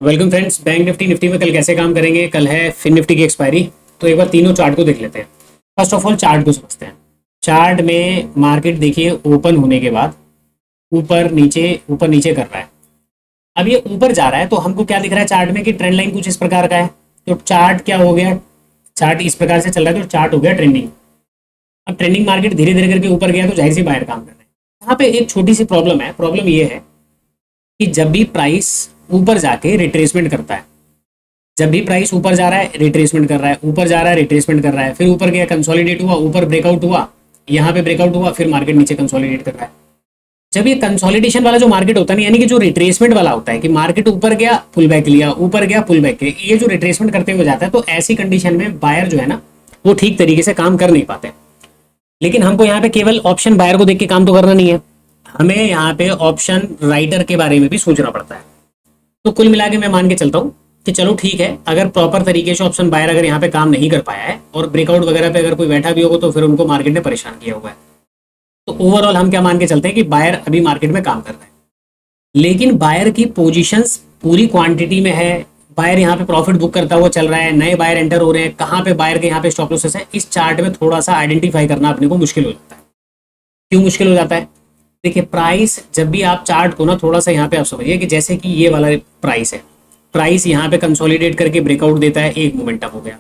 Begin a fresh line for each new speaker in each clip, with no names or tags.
Welcome friends. Bank Nifty Nifty में कल कैसे काम करेंगे? कल है फिन निफ्टी की एक्सपायरी। तो एक बार तीनों चार्ट को देख लेते हैं। फर्स्ट ऑफ ऑल चार्ट को समझते हैं। चार्ट में मार्केट देखिए ओपन होने के बाद ऊपर नीचे कर रहा है। अब ये ऊपर जा रहा है तो हमको क्या दिख रहा है चार्ट में कि ट्रेंड लाइन कुछ इस प्रकार का है। तो चार्ट क्या हो गया? चार्ट इस प्रकार से चल रहा है तो चार्ट हो गया ट्रेंडिंग। अब ट्रेंडिंग मार्केट धीरे धीरे करके ऊपर गया तो जाहिर सी बाहर काम कर रहा है। यहाँ पे एक छोटी सी प्रॉब्लम है। प्रॉब्लम ये है कि जब भी प्राइस ऊपर जाके रिट्रेसमेंट करता है, जब भी प्राइस ऊपर जा रहा है रिट्रेसमेंट कर रहा है, ऊपर जा रहा है रिट्रेसमेंट कर रहा है, फिर ऊपर गया कंसोलिडेट हुआ, ऊपर ब्रेकआउट हुआ, यहाँ पे ब्रेकआउट हुआ, फिर मार्केट नीचे कंसोलिडेट कर रहा है। जब ये कंसोलिडेशन वाला जो मार्केट होता है, यानी कि जो रिट्रेसमेंट वाला होता है कि मार्केट ऊपर गया पुल बैक लिया, ऊपर गया पुल बैक किया, ये जो रिट्रेसमेंट करते हुए जाता है, तो ऐसी कंडीशन में बायर जो है ना वो ठीक तरीके से काम कर नहीं पाते। लेकिन हमको यहाँ पे केवल ऑप्शन बायर को देख के काम तो करना नहीं है, हमें यहाँ पे ऑप्शन राइटर के बारे में भी सोचना पड़ता है। तो कुल मिला के मैं मान के चलता हूँ कि चलो ठीक है, अगर प्रॉपर तरीके से ऑप्शन बायर अगर यहाँ पे काम नहीं कर पाया है और ब्रेकआउट वगैरह पे अगर कोई बैठा भी होगा तो फिर उनको मार्केट ने परेशान किया हुआ है। तो ओवरऑल हम क्या मान के चलते हैं कि बायर अभी मार्केट में काम कर रहा है, लेकिन बायर की पोजीशंस पूरी क्वांटिटी में है। बायर यहाँ पे प्रॉफिट बुक करता हुआ चल रहा है, नए बायर एंटर हो रहे हैं, कहाँ पे बायर के यहाँ पे स्टॉप लॉसेस है, इस चार्ट में थोड़ा सा आइडेंटिफाई करना अपने को मुश्किल हो जाता है। क्यों मुश्किल हो जाता है? देखिए प्राइस जब भी आप चार्ट को ना थोड़ा सा यहाँ पे आप समझिए कि जैसे कि ये वाला प्राइस है, प्राइस यहाँ पे कंसोलिडेट करके ब्रेकआउट देता है, एक मोमेंटम हो गया,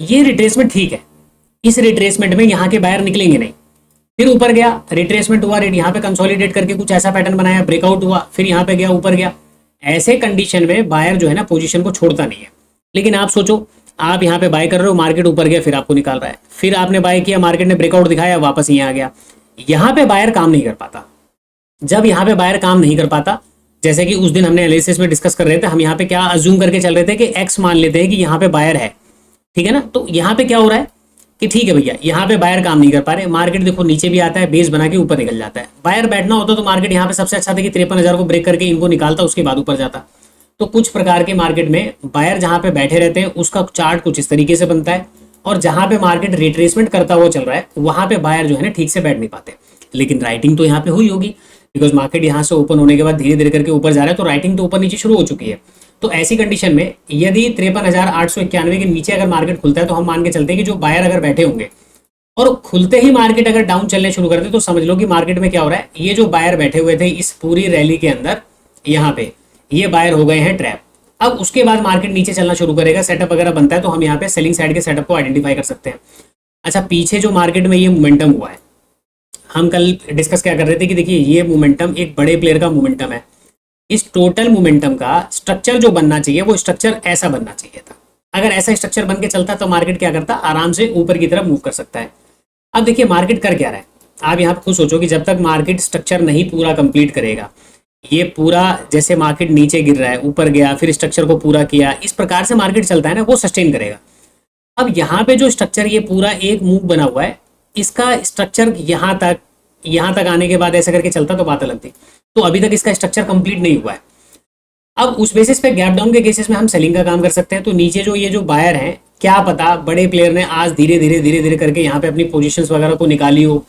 ये रिट्रेसमेंट ठीक है। इस रिट्रेसमेंट में यहाँ के बायर निकलेंगे नहीं, फिर ऊपर गया रिट्रेसमेंट हुआ, रेट यहाँ पे कंसोलिडेट करके कुछ ऐसा पैटर्न बनाया, ब्रेकआउट हुआ, फिर यहाँ पे गया ऊपर गया। ऐसे कंडीशन में बायर जो है ना पोजीशन को छोड़ता नहीं है। लेकिन आप सोचो, आप यहाँ पे बाय कर रहे हो, मार्केट ऊपर गया, फिर आपको निकाल रहा है, फिर आपने बाय किया, मार्केट ने ब्रेकआउट दिखाया, वापस यहाँ आ गया। यहाँ पे बायर काम नहीं कर पाता। जब यहाँ पे बायर काम नहीं कर पाता, जैसे कि उस दिन हमने एनालिसिस में डिस्कस कर रहे थे, हम यहाँ पे क्या अज्यूम करके चल रहे थे कि एक्स मान लेते हैं कि यहाँ पे बायर है, ठीक है ना। तो यहाँ पे क्या हो रहा है कि ठीक है भैया, यहाँ पे बायर काम नहीं कर पा रहे, मार्केट देखो नीचे भी आता है, बेस बना के ऊपर निकल जाता है। बायर बैठना होता तो मार्केट यहाँ पे सबसे अच्छा था कि 53,000 को ब्रेक करके इनको निकालता, उसके बाद ऊपर जाता। तो कुछ प्रकार के मार्केट में बायर जहाँ पे बैठे रहते हैं उसका चार्ट कुछ इस तरीके से बनता है, और जहाँ पे मार्केट रिट्रेसमेंट करता हुआ चल रहा है वहां पे बायर जो है ना ठीक से बैठ नहीं पाते। लेकिन राइटिंग तो यहाँ पे हुई होगी, बिकॉज मार्केट यहाँ से ओपन होने के बाद धीरे धीरे करके ऊपर जा रहा है, तो राइटिंग तो ऊपर नीचे शुरू हो चुकी है। तो ऐसी कंडीशन में यदि 53,891 के नीचे अगर मार्केट खुलता है तो हम मान के चलते हैं कि जो बायर अगर बैठे होंगे और खुलते ही मार्केट अगर डाउन चलने शुरू करते तो समझ लो कि मार्केट में क्या हो रहा है, ये जो बायर बैठे हुए थे इस पूरी रैली के अंदर, यहाँ पे ये बायर हो गए हैं ट्रैप। अब उसके बाद मार्केट नीचे चलना शुरू करेगा, सेटअप वगैरह बनता है, तो हम यहाँ पे सेलिंग साइड के सेटअप को आइडेंटिफाई कर सकते हैं। अच्छा, पीछे जो मार्केट में ये मोमेंटम हुआ है, हम कल डिस्कस क्या कर रहे थे कि देखिए ये मोमेंटम एक बड़े प्लेयर का मोमेंटम है। इस टोटल मोमेंटम का स्ट्रक्चर जो बनना चाहिए वो स्ट्रक्चर ऐसा बनना चाहिए था। अगर ऐसा स्ट्रक्चर बन के चलता तो मार्केट क्या करता, आराम से ऊपर की तरफ मूव कर सकता है। अब देखिए मार्केट कर क्या रहा है, आप यहाँ खुद सोचो कि जब तक मार्केट स्ट्रक्चर नहीं पूरा कंप्लीट करेगा, ये पूरा जैसे मार्केट नीचे गिर रहा है, ऊपर गया, फिर स्ट्रक्चर को पूरा किया, इस प्रकार से मार्केट चलता है ना, वो सस्टेन करेगा। अब यहाँ पे जो स्ट्रक्चर ये पूरा एक मूव बना हुआ है, इसका स्ट्रक्चर यहाँ तक आने के बाद ऐसा करके चलता तो बात अलग थी। तो अभी तक इसका स्ट्रक्चर कंप्लीट नहीं हुआ है। अब उस बेसिस पे गैप डाउन के केसेस में हम सेलिंग का काम कर सकते हैं। तो नीचे जो ये जो बायर हैं, क्या पता बड़े प्लेयर ने आज धीरे धीरे करके यहाँ पे अपनी पोजीशंस वगैरह को निकाली हो,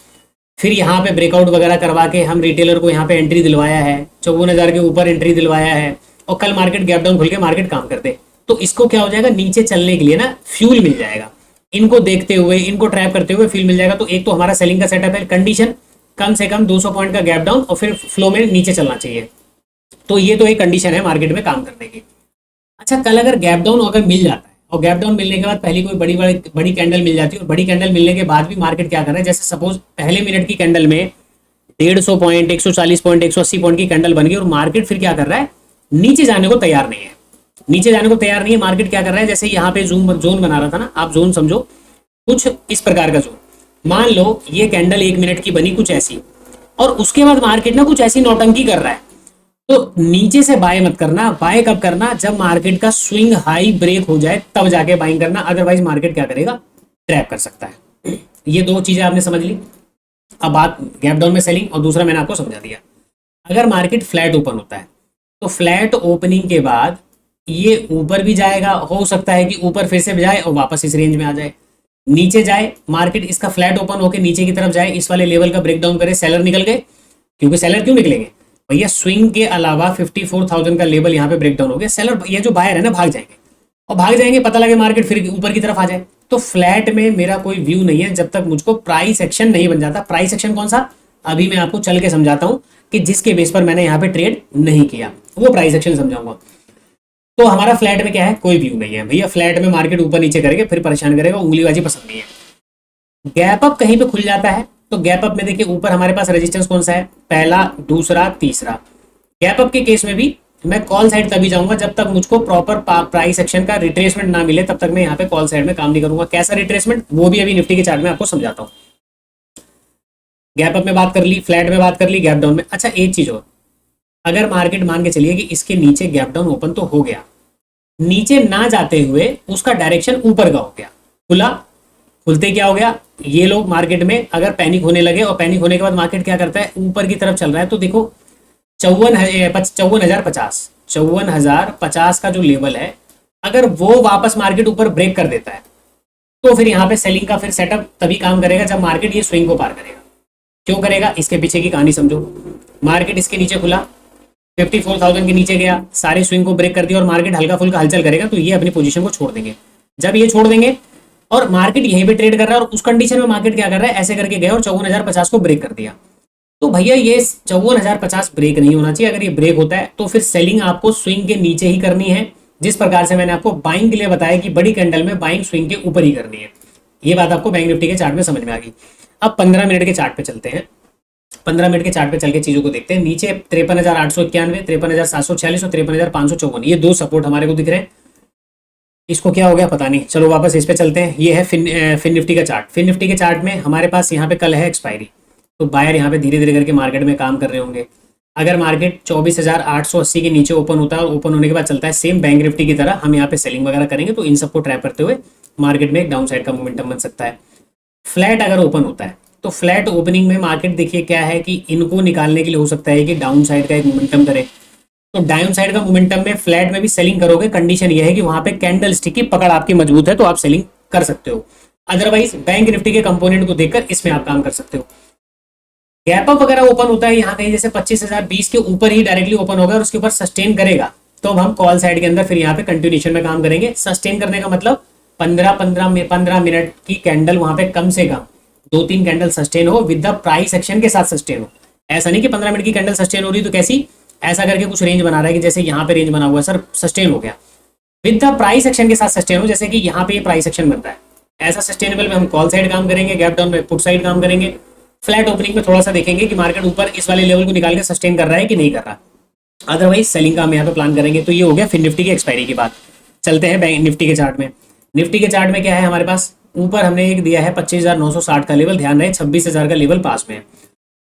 फिर यहाँ पे ब्रेकआउट वगैरह करवा के हम रिटेलर को यहाँ पे एंट्री दिलवाया है, 54,000 के ऊपर एंट्री दिलवाया है, और कल मार्केट गैप डाउन खुल के मार्केट काम करते, तो इसको क्या हो जाएगा, नीचे चलने के लिए ना फ्यूल मिल जाएगा। इनको देखते हुए, इनको ट्रैप करते हुए फ्यूल मिल जाएगा। तो एक तो हमारा सेलिंग का सेटअप है, कंडीशन कम से कम 200 पॉइंट का गैप डाउन और फिर फ्लो में नीचे चलना चाहिए। तो ये तो एक कंडीशन है मार्केट में काम करने की। अच्छा, कल अगर गैप डाउन अगर मिल जाता है और गैप डाउन मिलने के बाद पहली कोई बड़ी कैंडल मिल जाती है, और बड़ी कैंडल मिलने के बाद भी मार्केट क्या कर रहा है, जैसे सपोज पहले मिनट की कैंडल में 150 पॉइंट, 140 पॉइंट, 180 पॉइंट की कैंडल बन गई, और मार्केट फिर क्या कर रहा है, नीचे जाने को तैयार नहीं है। नीचे जाने को तैयार नहीं है, मार्केट क्या कर रहा है, जैसे यहाँ पे जोन बना रहा था ना, आप जोन समझो कुछ इस प्रकार का जोन। मान लो ये कैंडल 1 मिनट की बनी कुछ ऐसी, और उसके बाद मार्केट ना कुछ ऐसी नौटंकी कर रहा है, तो नीचे से बाय मत करना। बाय कब करना, जब मार्केट का स्विंग हाई ब्रेक हो जाए तब जाके बाइंग करना, अदरवाइज मार्केट क्या करेगा, ट्रैप कर सकता है। ये दो चीजें आपने समझ ली। अब बात गैप डाउन में सेलिंग, और दूसरा मैंने आपको समझा दिया। अगर मार्केट फ्लैट ओपन होता है तो फ्लैट ओपनिंग के बाद ये ऊपर भी जाएगा, हो सकता है कि ऊपर फिर से जाए और वापस इस रेंज में आ जाए, नीचे जाए, मार्केट इसका फ्लैट ओपन होकर नीचे की तरफ जाए, इस वाले लेवल का ब्रेकडाउन करे, सेलर निकल गए। क्योंकि सेलर क्यों निकलेंगे, भैया स्विंग के अलावा 54,000 का लेवल यहाँ पे ब्रेक डाउन हो गया, सेलर ये जो बायर है ना भाग जाएंगे, और भाग जाएंगे पता लगे मार्केट फिर ऊपर की तरफ आ जाए। तो फ्लैट में मेरा कोई व्यू नहीं है जब तक मुझको प्राइस एक्शन नहीं बन जाता। प्राइस एक्शन कौन सा, अभी मैं आपको चल के समझाता हूं कि जिसके बेस पर मैंने यहाँ पे ट्रेड नहीं किया वो प्राइस एक्शन समझाऊंगा। तो हमारा फ्लैट में क्या है, कोई व्यू नहीं है भैया। फ्लैट में मार्केट ऊपर नीचे करेंगे फिर परेशान करेगा, उंगलीबाजी पसंद नहीं है। गैप अप कहीं पे खुल जाता है तो गैप अप में देखिए ऊपर हमारे पास रेजिस्टेंस कौन सा है, पहला, दूसरा, तीसरा। गैप अप के केस में भी मैं कॉल साइड तभी जाऊंगा जब तक मुझको प्रॉपर प्राइस एक्शन का रिट्रेसमेंट ना मिले, तब तक मैं यहाँ पे कॉल साइड में काम नहीं करूंगा। कैसा रिट्रेसमेंट, वो भी अभी निफ्टी के चार्ट में आपको समझाता हूँ। गैप अप में बात कर ली, फ्लैट में बात कर ली, गैप डाउन में। अच्छा एक चीज और, अगर मार्केट मान के चलिए कि इसके नीचे गैप डाउन ओपन तो हो गया, नीचे ना जाते हुए उसका डायरेक्शन ऊपर का हो गया, खुला, खुलते क्या हो गया, ये लोग मार्केट में अगर पैनिक होने लगे, और पैनिक होने के बाद मार्केट क्या करता है, ऊपर की तरफ चल रहा है। तो देखो 54,050 का जो लेवल है, अगर वो वापस मार्केट ऊपर ब्रेक कर देता है तो फिर यहाँ पे सेलिंग का फिर सेटअप तभी काम करेगा जब मार्केट ये स्विंग को पार करेगा। क्यों करेगा, इसके पीछे की कहानी समझो। मार्केट इसके नीचे खुला, 54,000 के नीचे गया, सारे स्विंग को ब्रेक कर दिया और मार्केट हल्का फुल्का हलचल करेगा, तो ये अपनी पोजीशन को छोड़ देंगे। जब ये छोड़ देंगे और मार्केट यहीं पे ट्रेड कर रहा है, और उस कंडीशन में मार्केट क्या कर रहा है, ऐसे करके गया और 54,050 को ब्रेक कर दिया। तो भैया ये 54,050 ब्रेक नहीं होना चाहिए। अगर ये ब्रेक होता है तो फिर सेलिंग आपको स्विंग के नीचे ही करनी है, जिस प्रकार से मैंने आपको बाइंग के लिए बताया कि बड़ी कैंडल में बाइंग स्विंग के ऊपर ही करनी है। ये बात आपको बैंक निफ्टी के चार्ट में समझ में आ गई। अब 15 मिनट के चार्ट पे चलते हैं। 15 मिनट के चार्ट पे चल के चीजों को देखते हैं। नीचे 53,891, 53,746 और 53,554, ये दो सपोर्ट हमारे को दिख रहे हैं। इसको क्या हो गया पता नहीं, चलो वापस इस पे चलते हैं। ये है फिन निफ्टी का चार्ट। फिन निफ्टी के चार्ट में हमारे पास यहाँ पे कल है एक्सपायरी, तो बायर यहाँ पे धीरे धीरे करके मार्केट में काम कर रहे होंगे। अगर मार्केट 24,880 के नीचे ओपन होता है और ओपन होने के बाद चलता है सेम बैंक निफ्टी की तरह, हम यहाँ पे सेलिंग वगैरह करेंगे, तो इन सबको ट्रैप करते हुए मार्केट में एक डाउन साइड का मोमेंटम बन सकता है। फ्लैट अगर ओपन होता है तो फ्लैट ओपनिंग में मार्केट देखिए क्या है कि इनको निकालने के लिए हो सकता है कि डाउन साइड का एक मोमेंटम करे। तो डाउन साइड का मोमेंटम में फ्लैट में भी सेलिंग करोगे, कंडीशन यह है कि वहां पे कैंडल स्टिक की पकड़ आपकी मजबूत है तो आप सेलिंग कर सकते हो। अदरवाइज बैंक निफ्टी के कंपोनेंट को देखकर इसमें आप काम कर सकते हो। गैप अप वगैरह ओपन होता है यहाँ कहीं जैसे 25,020 के ऊपर ही डायरेक्टली ओपन होगा और उसके ऊपर सस्टेन करेगा, तो हम कॉल साइड के अंदर फिर यहाँ पे कंटिन्यूएशन में काम करेंगे। सस्टेन करने का मतलब 15 मिनट की कैंडल वहां पे कम से कम 2-3 कैंडल सस्टेन हो विद द प्राइस एक्शन के साथ सस्टेन हो। ऐसा नहीं कि 15 मिनट की कैंडल सस्टेन हो रही तो कैसी, ऐसा करके कुछ रेंज बना रहा है कि जैसे यहाँ पे रेंज बना हुआ है सर सस्टेन हो गया, विद द प्राइस एक्शन के साथ सस्टेन हो, जैसे कि यहाँ पे ये प्राइस एक्शन बन रहा है, ऐसा सस्टेनेबल में हम कॉल साइड काम करेंगे, गैप डाउन में पुट साइड काम करेंगे। फ्लैट ओपनिंग में थोड़ा सा देखेंगे कि मार्केट ऊपर इस वाले लेवल को निकाल के सस्टेन कर रहा है कि नहीं कर रहा, अदरवाइज सेलिंग का हम यहाँ पे प्लान करेंगे। तो ये हो गया फिर निफ्टी की एक्सपायरी की बात। चलते हैं बैंक निफ्टी के चार्ट में। निफ्टी के चार्ट में क्या है हमारे पास, ऊपर हमने एक दिया है 25,960 का लेवल, ध्यान रहे 26,000 का लेवल पास में है,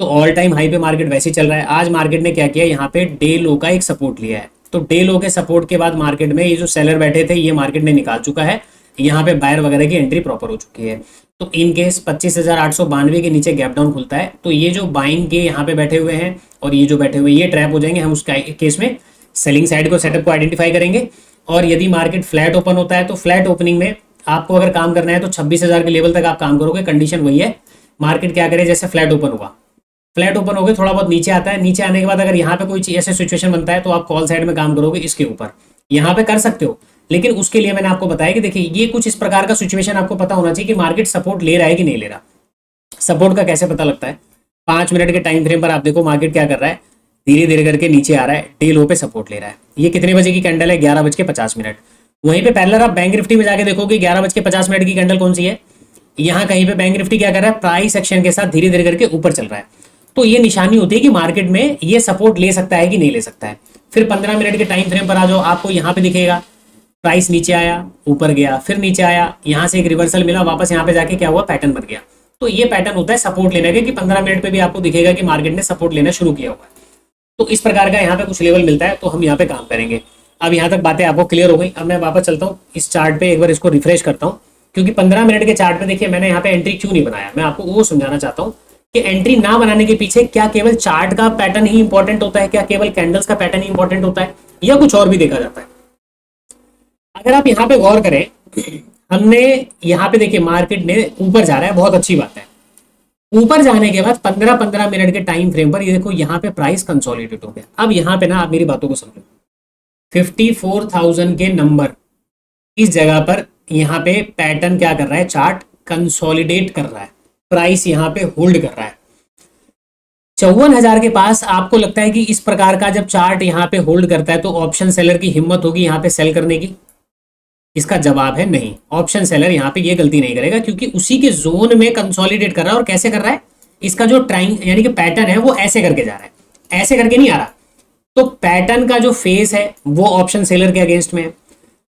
तो ऑल टाइम हाई पे मार्केट वैसे ही चल रहा है। आज मार्केट ने क्या किया, यहाँ पे डे लो का एक सपोर्ट लिया है, तो डे लो के सपोर्ट के बाद मार्केट में ये जो सेलर बैठे थे ये मार्केट ने निकाल चुका है, यहाँ पे बायर वगैरह की एंट्री प्रॉपर हो चुकी है। तो इन केस 25,892 के नीचे गैप डाउन खुलता है तो ये जो बाइंग के यहाँ पे बैठे हुए हैं और ये जो बैठे हुए ये ट्रैप हो जाएंगे। हम उस केस में सेलिंग साइड को सेटअप को आइडेंटिफाई करेंगे। और यदि मार्केट फ्लैट ओपन होता है तो फ्लैट ओपनिंग में आपको अगर काम करना है तो 26,000 के लेवल तक आप काम करोगे। कंडीशन वही है, मार्केट क्या करे, जैसे फ्लैट ओपन हुआ, फ्लैट ओपन हो गए, थोड़ा बहुत नीचे आता है, नीचे आने के बाद अगर यहाँ पे कोई ऐसे सिचुएशन बनता है तो आप कॉल साइड में काम करोगे, इसके ऊपर यहाँ पे कर सकते हो। लेकिन उसके लिए मैंने आपको बताया कि देखिए ये कुछ इस प्रकार का सिचुएशन आपको पता होना चाहिए कि मार्केट सपोर्ट ले रहा है कि नहीं ले रहा। सपोर्ट का कैसे पता लगता है, 5 मिनट के टाइम फ्रेम पर आप देखो मार्केट क्या कर रहा है, धीरे धीरे करके नीचे आ रहा है, डे लो पे सपोर्ट ले रहा है। ये कितने बजे की कैंडल है, 11:50। वहीं पे पैरेलल आप बैंक निफ्टी में जाके देखोगे 11:50 की कैंडल कौन सी है, यहाँ कहीं पे बैंक निफ्टी क्या कर रहा है, प्राइस एक्शन के साथ धीरे धीरे करके ऊपर चल रहा है। तो ये निशानी होती है कि मार्केट में ये सपोर्ट ले सकता है कि नहीं ले सकता है। फिर 15 मिनट के टाइम फ्रेम पर आ जाओ, आपको यहाँ पे दिखेगा प्राइस नीचे आया, ऊपर गया, फिर नीचे आया, यहाँ से एक रिवर्सल मिला, वापस यहाँ पे जाके क्या हुआ, पैटर्न बन गया। तो ये पैटर्न होता है सपोर्ट लेने का कि 15 मिनट पे भी आपको दिखेगा कि मार्केट ने सपोर्ट लेना शुरू किया हुआ है। तो इस प्रकार का यहाँ पे कुछ लेवल मिलता है, तो हम यहाँ पे काम करेंगे। अब यहाँ तक बातें आपको क्लियर हो गई। अब मैं वापस चलता हूँ इस चार्ट पे, एक बार इसको रिफ्रेश करता हूँ, क्योंकि 15 मिनट के चार्ट पे देखिए मैंने यहाँ पे एंट्री क्यों नहीं बनाया, मैं आपको वो समझाना चाहता हूँ कि एंट्री ना बनाने के पीछे क्या केवल चार्ट का पैटर्न ही इंपॉर्टेंट होता है, क्या केवल कैंडल्स का पैटर्न ही इंपॉर्टेंट होता है, या कुछ और भी देखा जाता है। अगर आप यहाँ पे गौर करें, हमने यहाँ पे देखिए मार्केट ने ऊपर जा रहा है, बहुत अच्छी बात है, ऊपर जाने के बाद 15-15 मिनट के टाइम फ्रेम पर ये देखो यहाँ पे प्राइस कंसोलिडेट हो गया। अब यहाँ पे ना आप मेरी बातों को समझो, 54,000 के नंबर इस जगह पर यहाँ पे पैटर्न क्या कर रहा है, चार्ट कंसोलिडेट कर रहा है, प्राइस यहाँ पे होल्ड कर रहा है। 54,000 के पास आपको लगता है कि इस प्रकार का जब चार्ट यहाँ पे होल्ड करता है तो ऑप्शन सेलर की हिम्मत होगी यहाँ पे सेल करने की? इसका जवाब है नहीं। ऑप्शन सेलर यहाँ पे ये गलती नहीं करेगा, क्योंकि उसी के जोन में कंसोलिडेट कर रहा है। और कैसे कर रहा है, इसका जो ट्राइंग यानी कि पैटर्न है वो ऐसे करके जा रहा है, ऐसे करके नहीं आ रहा। तो पैटर्न का जो फेस है वो ऑप्शन सेलर के अगेंस्ट में है,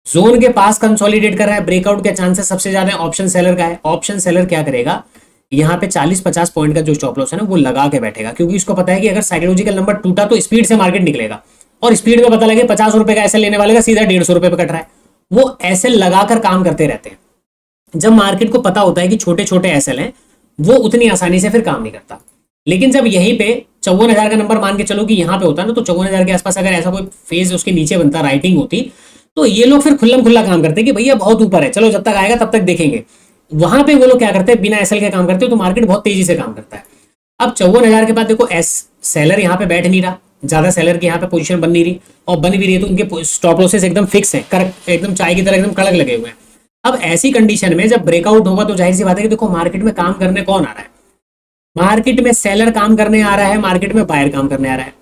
जोन के पास कंसोलिडेट कर रहा है, ब्रेकआउट के चांसेस सबसे ज्यादा ऑप्शन सेलर का है। ऑप्शन सेलर क्या करेगा, यहाँ पे 40-50 पॉइंट का जो स्टॉप लॉस है ना वो लगा के बैठेगा, क्योंकि उसको पता है कि अगर साइकोलॉजिकल नंबर टूटा तो स्पीड से मार्केट निकलेगा, और स्पीड में पता लगे 50 रुपए का एसएल लेने वाले का सीधा 150 रुपए पे कट रहा है। वो एसएल लगाकर काम करते रहते हैं। जब मार्केट को पता होता है कि छोटे छोटे एसएल हैं, वो उतनी आसानी से फिर काम नहीं करता। लेकिन जब यहीं पे 54,000 का नंबर मान के चलो कि यहाँ पे होता ना, तो 54,000 के आसपास अगर ऐसा कोई फेज उसके नीचे बनता, राइटिंग होती, तो ये लोग फिर खुल्लम खुल्ला काम करते कि भैया बहुत ऊपर है, चलो जब तक आएगा तब तक देखेंगे। वहां पे वो लोग क्या करते हैं, बिना एसएल के काम करते हैं, तो मार्केट बहुत तेजी से काम करता है। अब 54,000 के बाद देखो सेलर यहाँ पे बैठ नहीं रहा, ज्यादा सेलर की यहाँ पे पोजीशन बन नहीं रही, और बन भी रही है तो उनके स्टॉप लॉसेस एकदम फिक्स है, करेक्ट, एकदम चाय की तरह एकदम कड़क लगे हुए हैं। अब ऐसी कंडीशन में जब ब्रेकआउट होगा तो जाहिर सी बात है कि देखो मार्केट में काम करने कौन आ रहा है, मार्केट में सेलर काम करने आ रहा है, मार्केट में बायर काम करने आ रहा है।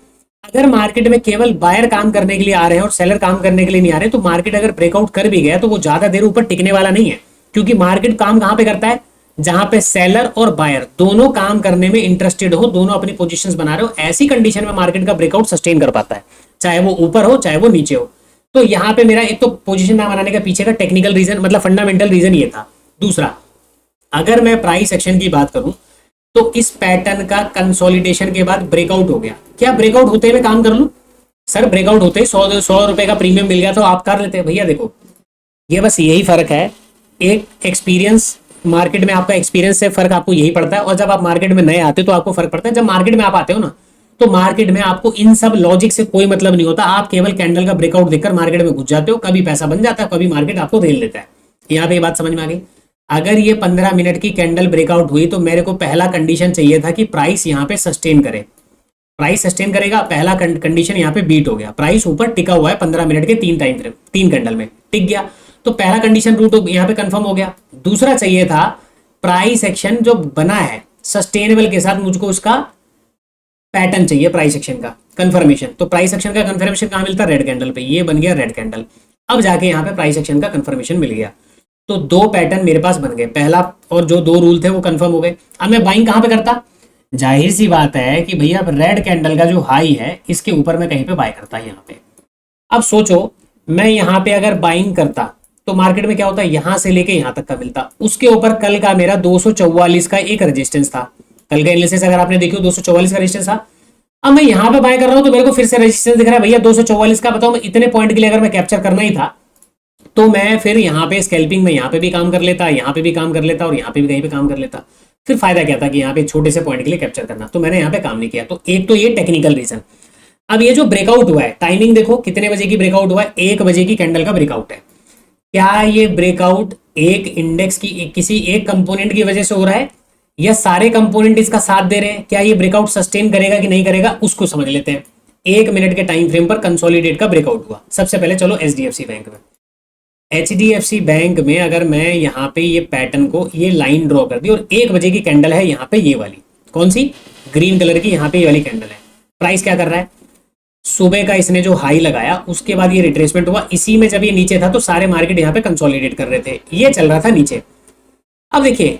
अगर मार्केट में केवल बायर काम करने के लिए आ रहे हैं और सेलर काम करने के लिए नहीं आ रहे, तो मार्केट अगर ब्रेकआउट कर भी गया तो वो ज्यादा देर ऊपर टिकने वाला नहीं है, क्योंकि मार्केट काम कहां पे करता है, जहां पे सेलर और बायर दोनों काम करने में इंटरेस्टेड हो, दोनों अपनी पोजीशंस बना रहे हो। ऐसी कंडीशन में मार्केट का ब्रेकआउट सस्टेन कर पाता है, चाहे वो ऊपर हो चाहे वो नीचे हो। तो यहाँ पे मेरा एक तो पोजीशन ना बनाने का पीछे का टेक्निकल रीजन, मतलब फंडामेंटल रीजन ये था। दूसरा, अगर मैं प्राइस एक्शन की बात करूं तो इस पैटर्न का कंसोलिडेशन के बाद ब्रेकआउट हो गया। क्या ब्रेकआउट होते हुए काम कर लूं? सर ब्रेकआउट होते ही 100 रुपए का प्रीमियम मिल गया तो आप कर लेते हैं। भैया देखो, ये बस यही फर्क है, एक एक्सपीरियंस, मार्केट में आपका एक्सपीरियंस से फर्क आपको यही पड़ता है। और जब आप मार्केट में नए आते हो तो आपको फर्क पड़ता है। जब मार्केट में आप आते हो ना, तो मार्केट में आपको इन सब लॉजिक से कोई मतलब नहीं होता। आप केवल कैंडल का ब्रेकआउट देखकर मार्केट में घुस जाते हो, कभी पैसा बन जाता है, कभी मार्केट आपको रेल लेता है। यहाँ पे ये बात समझ में आ गई। अगर ये 15 मिनट की कैंडल ब्रेकआउट हुई तो मेरे को पहला कंडीशन चाहिए था कि प्राइस यहाँ पे सस्टेन करे। प्राइस सस्टेन करेगा, पहला कंडीशन यहाँ पे बीट हो गया, प्राइस ऊपर टिका हुआ है 15 मिनट के 3 टाइम फ्रेम, 3 कैंडल में टिक गया, तो पहला कंडीशन रूट यहाँ पे कंफर्म हो गया। दूसरा चाहिए था प्राइस एक्शन जो बना है सस्टेनेबल के साथ, मुझको उसका पैटर्न चाहिए, प्राइस एक्शन का कंफर्मेशन। तो प्राइस एक्शन का कंफर्मेशन कहाँ मिलता है, रेड कैंडल पे। ये बन गया रेड कैंडल, अब जाके यहाँ पे प्राइस एक्शन का कंफर्मेशन मिल गया। तो 2 पैटर्न मेरे पास बन गए, पहला और जो 2 रूल थे वो कंफर्म हो गए। अब मैं बाइंग कहाँ पे करता, जाहिर सी बात है कि भैया रेड कैंडल का जो हाई है इसके ऊपर मैं कहीं पे बाय करता है यहाँ पे। अब सोचो मैं यहाँ पे अगर बाइंग करता तो मार्केट में क्या होता है, यहां से लेके यहां तक का मिलता, उसके ऊपर कल का मेरा 244 का एक रेजिस्टेंस था। कल का एनालिसिस अगर आपने देखी हो 244 का रेजिस्टेंस था। अब मैं यहाँ पे बाय कर रहा हूं तो मेरे को फिर से रेजिस्टेंस दिख रहा है, भैया 244 का। बताओ मैं इतने पॉइंट के लिए अगर मैं कैप्चर करना ही था तो मैं फिर यहाँ पे स्कैल्पिंग में यहाँ पे भी काम कर लेता, यहाँ पे भी काम कर लेता और यहाँ पे भी कहीं पे काम कर लेता। फिर फायदा क्या था कि यहाँ पे छोटे से पॉइंट के लिए कैप्चर करना, तो मैंने यहाँ पे काम नहीं किया। तो एक तो ये टेक्निकल रीजन। अब ये जो ब्रेकआउट हुआ है, टाइमिंग देखो कितने बजे की ब्रेकआउट हुआ है, 1 बजे की कैंडल का ब्रेकआउट है। क्या ये ब्रेकआउट एक इंडेक्स की किसी एक कंपोनेंट की वजह से हो रहा है या सारे कंपोनेंट इसका साथ दे रहे हैं? क्या ये ब्रेकआउट सस्टेन करेगा कि नहीं करेगा, उसको समझ लेते हैं। 1 मिनट के टाइम फ्रेम पर कंसोलिडेट का ब्रेकआउट हुआ। सबसे पहले चलो एचडीएफसी बैंक में। एचडीएफसी बैंक में अगर मैं यहाँ पे ये पैटर्न को ये लाइन ड्रॉ कर दी और 1 बजे की कैंडल है यहाँ पे, ये वाली कौन सी, ग्रीन कलर की, यहाँ पे ये वाली कैंडल है। प्राइस क्या कर रहा है, सुबह का इसने जो हाई लगाया उसके बाद ये रिट्रेसमेंट हुआ, इसी में जब ये नीचे था तो सारे मार्केट यहाँ पे कंसोलिडेट कर रहे थे, ये चल रहा था नीचे। अब देखिए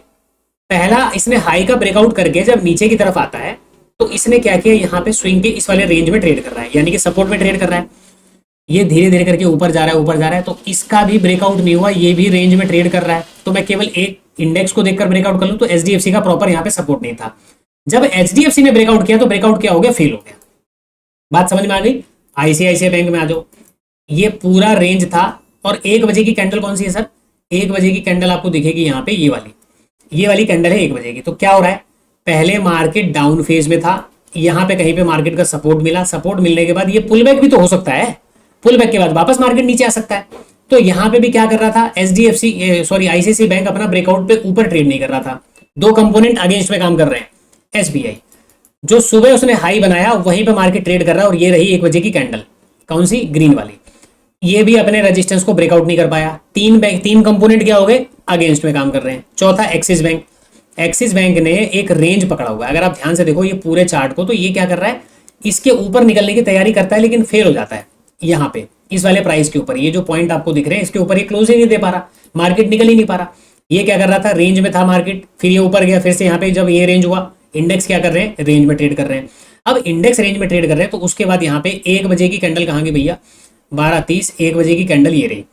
पहला इसने हाई का ब्रेकआउट करके जब नीचे की तरफ आता है तो इसने क्या किया, यहाँ पे स्विंग के इस वाले रेंज में ट्रेड कर रहा है, यानी कि सपोर्ट में ट्रेड कर रहा है। ये धीरे धीरे करके ऊपर जा रहा है, ऊपर जा रहा है, तो इसका भी ब्रेकआउट नहीं हुआ, ये भी रेंज में ट्रेड कर रहा है। तो मैं केवल एक इंडेक्स को देखकर ब्रेकआउट कर लूं तो एचडीएफसी का प्रॉपर यहाँ पे सपोर्ट नहीं था। जब एचडीएफसी ने ब्रेकआउट किया तो ब्रेकआउट क्या हो गया, फेल हो गया। बात समझ में आ गई। आईसीआईसीआई बैंक में आ जाओ, ये पूरा रेंज था और 1 बजे की कैंडल कौन सी है सर, 1 बजे की कैंडल आपको दिखेगी यहाँ पे, ये वाली कैंडल है 1 बजे की। तो क्या हो रहा है, पहले मार्केट डाउन फेज में था, यहाँ पे कहीं पे मार्केट का सपोर्ट मिला, सपोर्ट मिलने के बाद ये पुल बैक भी तो हो सकता है, पुल बैक के बाद वापस मार्केट नीचे आ सकता है। तो यहाँ पे भी क्या कर रहा था एचडीएफसी, सॉरी आईसीआईसीआई बैंक अपना ब्रेकआउट पे ऊपर ट्रेड नहीं कर रहा था, दो कंपोनेंट अगेंस्ट में काम कर रहे हैं। एसबीआई जो सुबह उसने हाई बनाया वहीं पे मार्केट ट्रेड कर रहा है, और ये रही 1 बजे की कैंडल, कौन सी, ग्रीन वाली। ये भी अपने रेजिस्टेंस को ब्रेकआउट नहीं कर पाया। तीन कंपोनेंट क्या हो गए, अगेंस्ट में काम कर रहे हैं। चौथा एक्सिस बैंक, एक्सिस बैंक ने एक रेंज पकड़ा हुआ है। अगर आप ध्यान से देखो ये पूरे चार्ट को, तो ये क्या कर रहा है, इसके ऊपर निकलने की तैयारी करता है लेकिन फेल हो जाता है यहाँ पे इस वाले प्राइस के ऊपर। ये जो पॉइंट आपको दिख रहे हैं इसके ऊपर ये क्लोज ही नहीं दे पा रहा, मार्केट निकल ही नहीं पा रहा। ये क्या कर रहा था, रेंज में था मार्केट, फिर ये ऊपर गया, फिर से यहाँ पे जब ये रेंज हुआ, इंडेक्स क्या कर रहे हैं, रेंज में ट्रेड कर रहे हैं। अब इंडेक्स रेंज में ट्रेड कर रहे हैं, तो उसके बाद यहाँ पे 1 बजे की कैंडल कहाँ गई भैया, 12:30, 1 बजे की कैंडल ये रही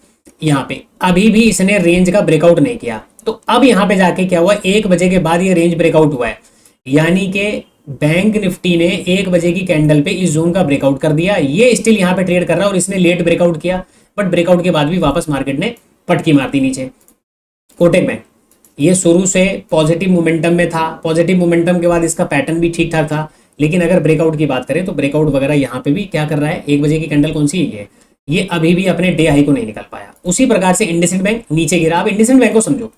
यहाँ पे। अभी भी इसने रेंज का ब्रेकआउट नहीं किया, तो अब यहाँ पे जाके क्या हुआ, 1 बजे के बाद ये रेंज ब्रेकआउट हुआ है, यानी कि बैंक निफ्टी ने 1 बजे की कैंडल पे इस जोन का ब्रेकआउट कर दिया। ये स्टिल यहाँ पे ट्रेड कर रहा है और इसने लेट ब्रेकआउट किया, बट ब्रेकआउट के बाद भी वापस मार्केट ने पटकी मार दी नीचे। कोटक बैंक ये शुरू से पॉजिटिव मोमेंटम में था, पॉजिटिव मोमेंटम के बाद इसका पैटर्न भी ठीक ठाक था, लेकिन अगर ब्रेकआउट की बात करें तो ब्रेकआउट वगैरह यहाँ पे भी क्या कर रहा है, 1 बजे की कैंडल कौन सी है, ये अभी भी अपने डे हाई को नहीं निकल पाया। उसी प्रकार से इंडसइंड बैंक नीचे गिरा। अब इंडसइंड बैंक को समझो,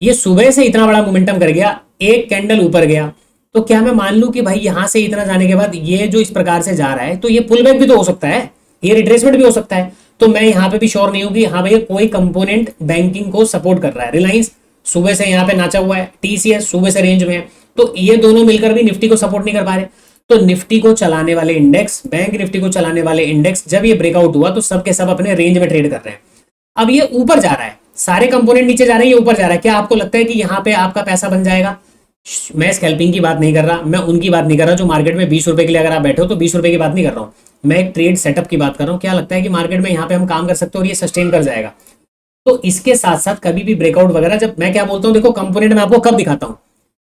ये सुबह से इतना बड़ा मोमेंटम कर गया, एक कैंडल ऊपर गया, तो क्या मैं मान लूं कि भाई यहां से इतना जाने के बाद ये जो इस प्रकार से जा रहा है, तो ये पुल बैक भी तो हो सकता है, ये रिट्रेसमेंट भी हो सकता है। तो मैं यहाँ पे भी श्योर नहीं हूं कि हाँ भैया कोई कंपोनेंट बैंकिंग को सपोर्ट कर रहा है। रिलायंस सुबह से यहाँ पे नाचा हुआ है, टीसीएस सुबह से रेंज में है, तो ये दोनों मिलकर भी निफ्टी को सपोर्ट नहीं कर पा रहे। तो निफ्टी को चलाने वाले इंडेक्स, बैंक निफ्टी को चलाने वाले इंडेक्स, जब ये ब्रेकआउट हुआ तो सब के सब अपने रेंज में ट्रेड कर रहे हैं। अब ये ऊपर जा रहा है, सारे कंपोनेंट नीचे जा रहे हैं, ये ऊपर जा रहा है। क्या आपको लगता है कि यहाँ पे आपका पैसा बन जाएगा? मैं स्कैल्पिंग की बात नहीं कर रहा, मैं उनकी बात नहीं कर रहा जो मार्केट में 20 रुपए के लिए अगर आप बैठे हो तो 20 रुपए की बात नहीं कर रहा हूँ, मैं एक ट्रेड सेटअप की बात कर रहा हूँ। क्या लगता है कि मार्केट में यहाँ पे हम काम कर सकते हैं और ये सस्टेन कर जाएगा? तो इसके साथ साथ कभी भी ब्रेकआउट वगैरह, जब मैं क्या बोलता हूँ, देखो कंपोनेंट मैं आपको कब दिखाता हूँ,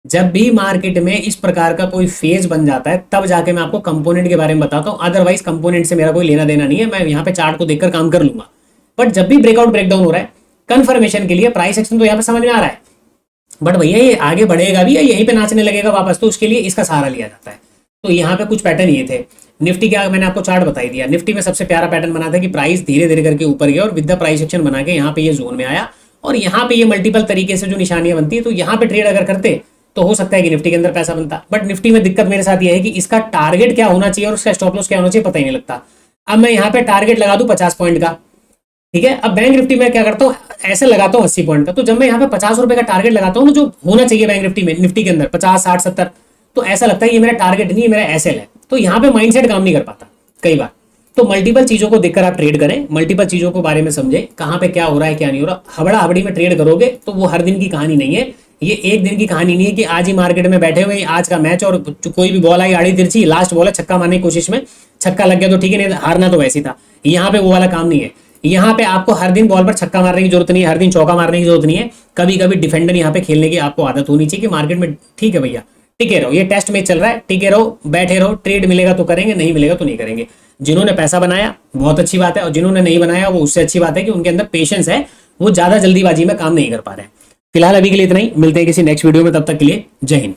जब भी मार्केट में इस प्रकार का कोई फेज बन जाता है तब जाके मैं आपको कंपोनेंट के बारे में बताता हूँ। अदरवाइज कंपोनेंट से मेरा कोई लेना देना नहीं है, मैं यहाँ पे चार्ट को देखकर काम कर लूंगा। बट जब भी ब्रेकआउट ब्रेकडाउन हो रहा है, कंफर्मेशन के लिए प्राइस एक्शन तो यहाँ पे समझ में आ रहा है, बट भैया ये आगे बढ़ेगा भी या यहीं पे नाचने लगेगा वापस, तो उसके लिए इसका सहारा लिया जाता है। तो यहाँ पे कुछ पैटर्न ये थे। निफ्टी क्या, मैंने आपको चार्ट बताई दिया। निफ्टी में सबसे प्यारा पैटर्न बना था कि प्राइस धीरे धीरे करके ऊपर गया और विद द प्राइस एक्शन बना के यहाँ पे ये जोन में आया, और यहाँ पे ये मल्टीपल तरीके से जो निशानियां बनती है, तो यहाँ पे ट्रेड अगर करते तो हो सकता है कि निफ्टी के अंदर पैसा बनता। बट निफ्टी में दिक्कत मेरे साथ ये है कि इसका टारगेट क्या होना चाहिए और उसका स्टॉप लॉस क्या होना चाहिए पता ही नहीं लगता। अब मैं यहाँ पे टारगेट लगा दूं 50 पॉइंट का, ठीक है। अब बैंक निफ्टी में क्या करता हूँ, ऐसे लगाता हूँ 80 पॉइंट का। तो जब मैं यहाँ पे 50 रुपए का टारगेट लगाता हूँ, जो होना चाहिए बैंक निफ्टी में, निफ्टी के अंदर 50, 60, 70, तो ऐसा लगता है ये मेरा टारगेट नहीं है, मेरा एसएल है। तो यहाँ पे माइंडसेट काम नहीं कर पाता कई बार। तो मल्टीपल चीजों को देखकर आप ट्रेड करें, मल्टीपल चीजों को बारे में समझे, कहाँ पे क्या हो रहा है क्या नहीं हो रहा। हबड़ा हबड़ी में ट्रेड करोगे तो वो हर दिन की कहानी नहीं है, ये एक दिन की कहानी नहीं है कि आज ही मार्केट में बैठे हुए आज का मैच और कोई भी बॉल आई आड़ी तिरछी, लास्ट बॉल है, छक्का मारने की कोशिश में छक्का लग गया तो ठीक है, नहीं हारना तो वैसे ही था। यहाँ पे वो वाला काम नहीं है। यहाँ पे आपको हर दिन बॉल पर छक्का मारने की जरूरत नहीं है, हर दिन चौका मारने की जरूरत नहीं है। कभी कभी डिफेंडर यहाँ पे खेलने की आपको आदत होनी चाहिए कि मार्केट में ठीक है भैया टिके रहो, ये टेस्ट मैच चल रहा है, टिके रहो, बैठे रहो, ट्रेड मिलेगा तो करेंगे, नहीं मिलेगा तो नहीं करेंगे। जिन्होंने पैसा बनाया बहुत अच्छी बात है, और जिन्होंने नहीं बनाया वो उससे अच्छी बात है कि उनके अंदर पेशेंस है, वो ज्यादा जल्दीबाजी में काम नहीं कर पा रहे हैं। फिलहाल अभी के लिए इतना ही, मिलते हैं किसी नेक्स्ट वीडियो में, तब तक के लिए जय हिंद।